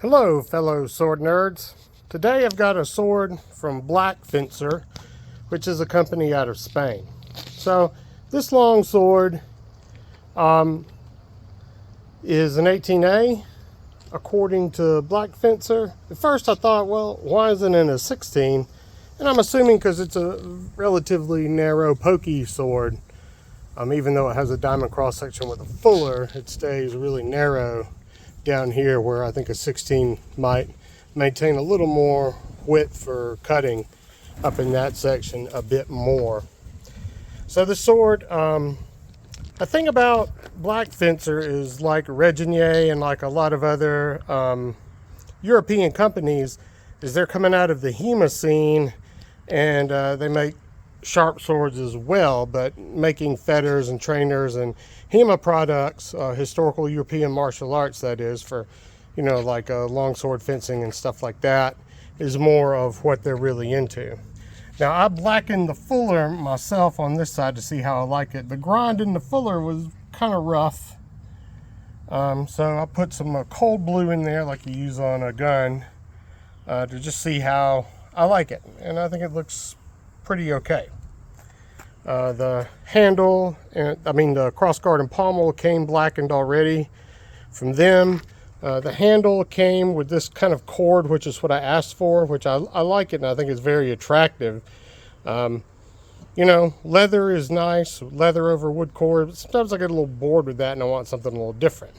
Hello, fellow sword nerds. Today I've got a sword from Blackfencer, which is a company out of Spain. So this long sword is an 18A, according to Blackfencer. At first I thought, well, why isn't it a 16? And I'm assuming because it's a relatively narrow, pokey sword. Even though it has a diamond cross section with a fuller, it stays really narrow down here, where I think a 16 might maintain a little more width for cutting up in that section a bit more. So the sword, the thing about Blackfencer is, like Reginier and like a lot of other European companies, is they're coming out of the HEMA scene, and they make sharp swords as well, but making fetters and trainers and HEMA products, historical European martial arts, that is, for, you know, like longsword fencing and stuff like that, is more of what they're really into. Now, I blackened the fuller myself on this side to see how I like it. The grind in the fuller was kind of rough, so I put some cold blue in there like you use on a gun to just see how I like it, and I think it looks pretty okay. The handle, the crossguard and pommel came blackened already from them. The handle came with this kind of cord, which is what I asked for, which I like it, and I think it's very attractive. You know, leather is nice, leather over wood cord, but sometimes I get a little bored with that and I want something a little different.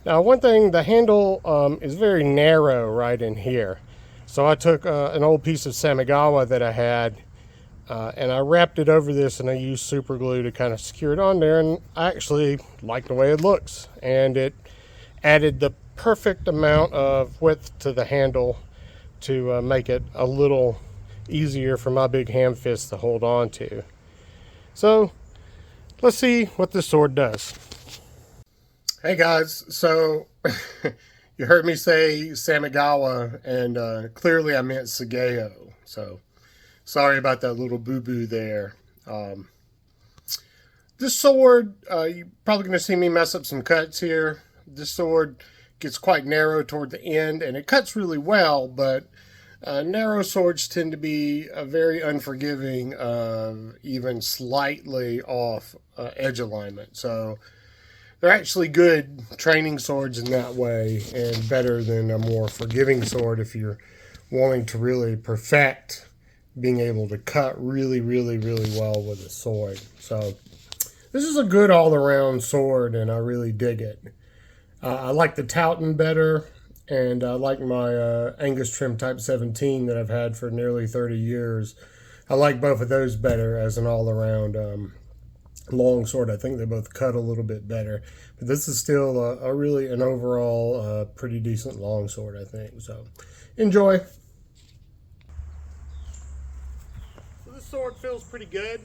Now, one thing, the handle is very narrow right in here. So I took an old piece of Samigawa that I had, and I wrapped it over this, and I used super glue to kind of secure it on there, and I actually like the way it looks, and it added the perfect amount of width to the handle to make it a little easier for my big ham fist to hold on to. So let's see what this sword does. Hey guys, so you heard me say Samigawa, and clearly I meant Sageo, so sorry about that little boo-boo there. This sword, you're probably going to see me mess up some cuts here. This sword gets quite narrow toward the end, and it cuts really well, but narrow swords tend to be very unforgiving of even slightly off edge alignment. So they're actually good training swords in that way, and better than a more forgiving sword if you're wanting to really perfect being able to cut really, really, really well with a sword. So this is a good all-around sword, and I really dig it. I like the Towton better, and I like my Angus Trim Type 17 that I've had for nearly 30 years. I like both of those better as an all-around long sword. I think they both cut a little bit better, but this is still a really an overall pretty decent long sword, I think. So enjoy. So this sword feels pretty good.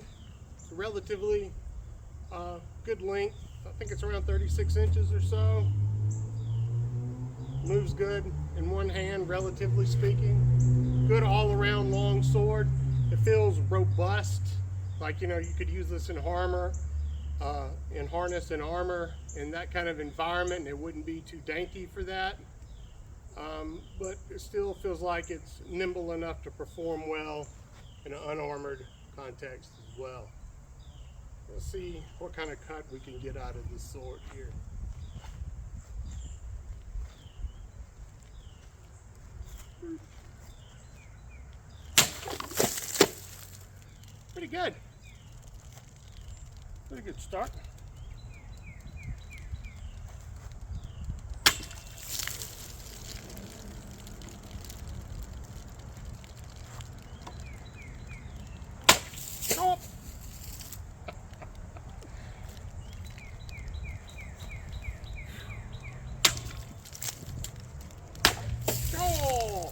It's a relatively good length. I think it's around 36 inches or so. Moves good in one hand, relatively speaking. Good all-around long sword. It feels robust. Like, you know, you could use this in armor, in harness and armor, in that kind of environment, and it wouldn't be too dainty for that. But it still feels like it's nimble enough to perform well in an unarmored context as well. Let's see what kind of cut we can get out of this sword here. Pretty good. Pretty good start. Oh. Oh.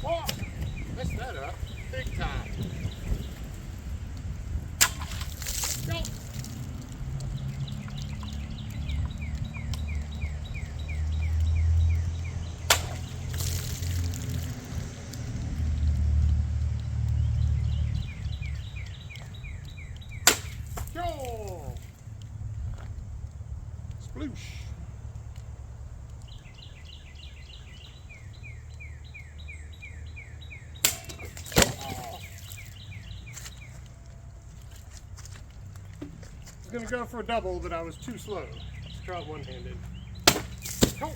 Oh, messed that up big time. Go. going to go for a double, but I was too slow. Let's try one-handed. Oh.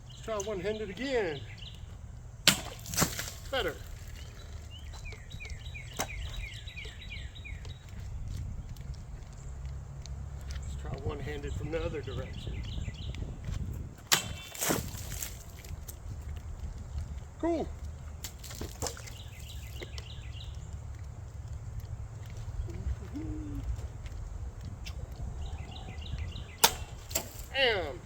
Let's try one-handed again. Better. Let's try one-handed from the other direction. Cool. Bam.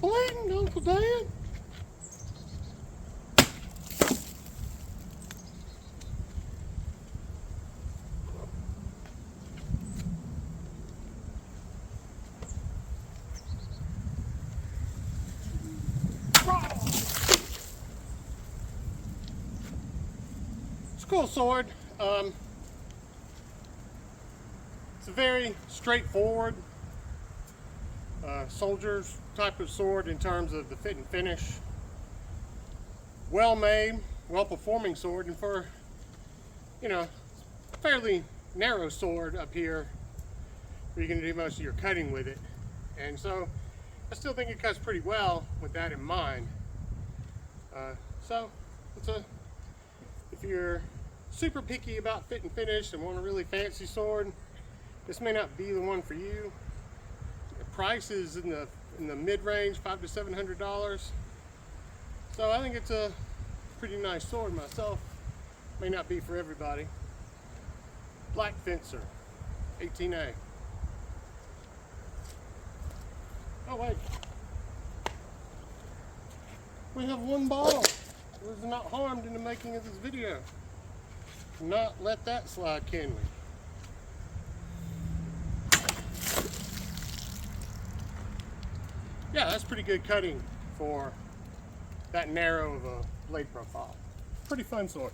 Bleeding, Uncle Dan. It's a cool sword. It's a very straightforward soldier's type of sword in terms of the fit and finish. Well made, well performing sword, and for, you know, fairly narrow sword up here where you're going to do most of your cutting with it. And so I still think it cuts pretty well with that in mind. So it's if you're super picky about fit and finish and want a really fancy sword, this may not be the one for you. The price is in the mid-range, $500 to $700. So I think it's a pretty nice sword myself. May not be for everybody. Blackfencer, 18A. Oh wait, we have one bottle. It was not harmed in the making of this video. Not let that slide, can we? Yeah, that's pretty good cutting for that narrow of a blade profile. Pretty fun sword.